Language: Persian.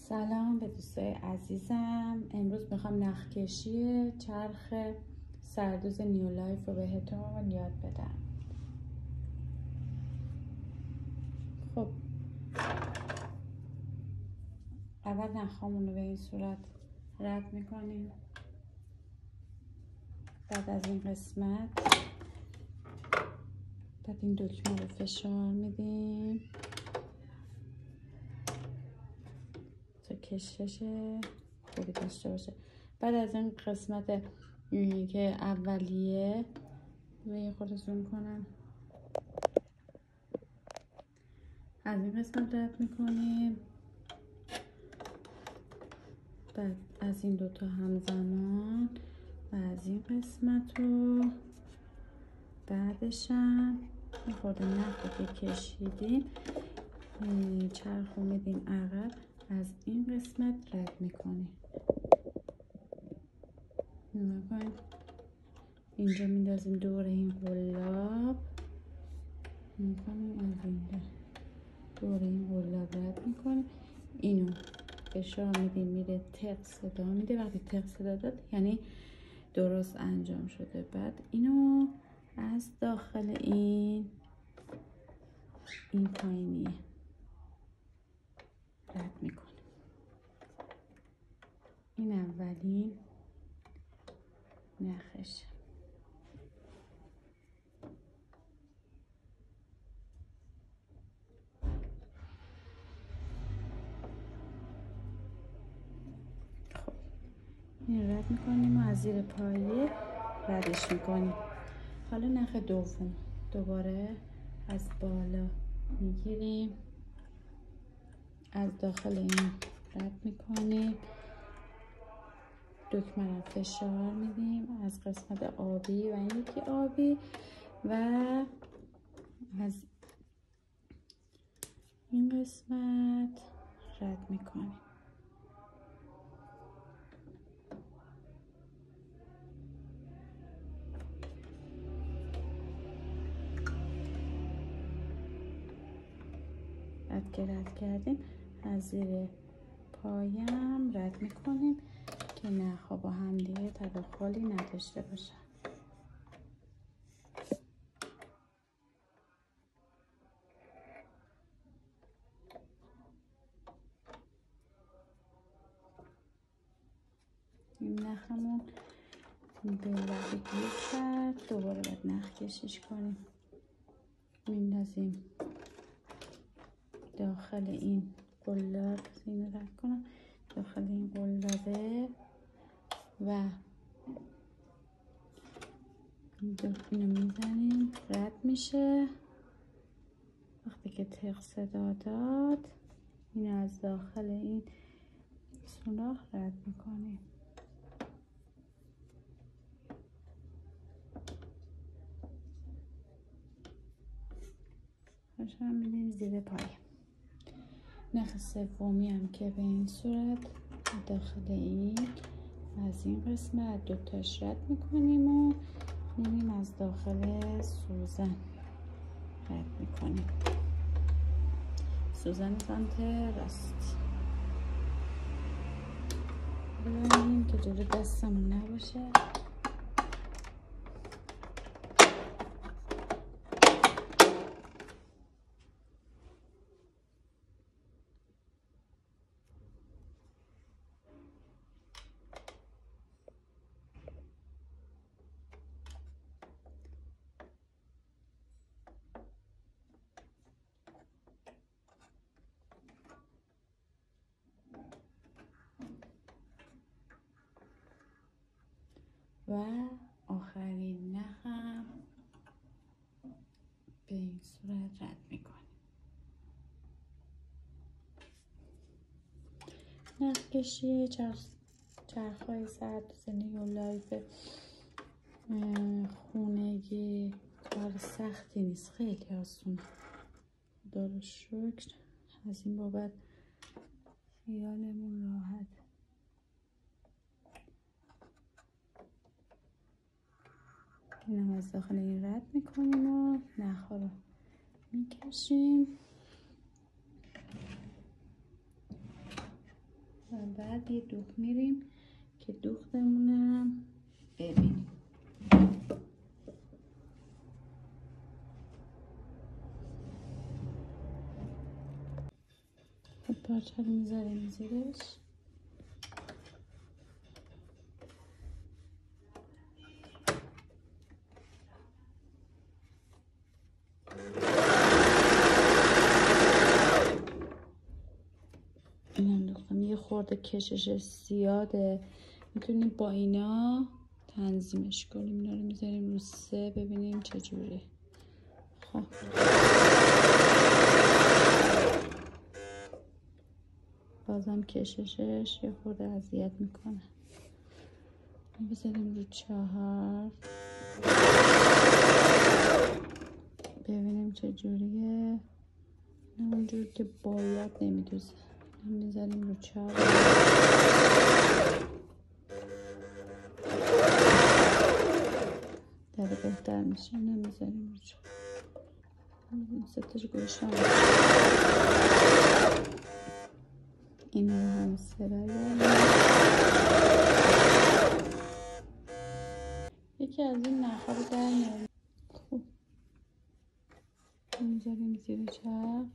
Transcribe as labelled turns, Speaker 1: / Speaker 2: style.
Speaker 1: سلام به دوستای عزیزم. امروز میخوام نخکشی چرخ سردوز نیولایف رو بهتون یاد بدم. خب اول نخامون رو به این صورت رد میکنیم. بعد از این قسمت بعد این دکمه رو فشار میدیم تا کشش خوبی داشته باشه. بعد از این قسمت که اولیه یه خورده زوم کنم، از این قسمت رد میکنیم. بعد از این دوتا همزمان و از این قسمت رو بعدشم یه خورده نخو که کشیدیم چرخ رو میدیم عقب، از این قسمت رد میکنیم. اینجا میندازیم دور این قلاب، میکنیم از اینجا دور این قلاب رد میکنیم. اینو فشار میدیم میره تق صدا میده. وقتی تق صدا داد یعنی درست انجام شده. بعد اینو از داخل این پایینیه رد میکنیم. این اولین نخش. خب این رد میکنیم و از زیر پایه ردش میکنیم. حالا نخ دوم دوباره از بالا میگیریم، از داخل این رد میکنیم، دکمه رو فشار میدیم از قسمت آبی و این یکی آبی و از این قسمت رد میکنیم. بعد که رد کردیم از زیر پایم رد میکنیم که نخها با هم دیگه تداخلی نداشته باشن. این نخمون به لبه گیر کرد، دوباره باید نخ کشش کنیم. میندازیم داخل این قلاب، اینو رد کنم، داخل این قلابه و اینو میزنیم رد میشه. وقتی که تق صدا داد اینو از داخل این سوراخ رد میکنیم. خوشم میدیم زیر پای. نخ سومی هم که به این صورت داخل این از این قسمت دوتاش رد میکنیم و میریم از داخل سوزن رد میکنیم. سوزن سمت راست ببینیم که جلو دستمون نباشه. و آخرین نخم به این صورت رد میکنیم. نخ کشی چرخهای سردوز نیولایف خونگی کار سختی نیست، خیلی آسونه. خدا رو شکر از این بابت خیالمون راحت. اینم از داخل این رد میکنیم و نخها رو میکشیم. و بعد یه دوخت میریم که دوختمونم ببینیم. پارچه رو میذاریم زیرش. این انداختم. یه خورده کشش زیاده، میتونیم با اینا تنظیمش کنیم. اینا رو میذاریم رو 3 ببینیم چجوری. خب بازم کششش یه خورده اذیت میکنه. بذاریم رو 4 ببینیم چجوریه. نه اونجور که باید نمیدوزه. میذاریم رو 4 داره بهتر میشه. نمیذاریم رو 4 ستاش گوشم. این رو هم سرایه. یکی از این نخها رو در میاریم. خوب میذاریم زیر چرخ.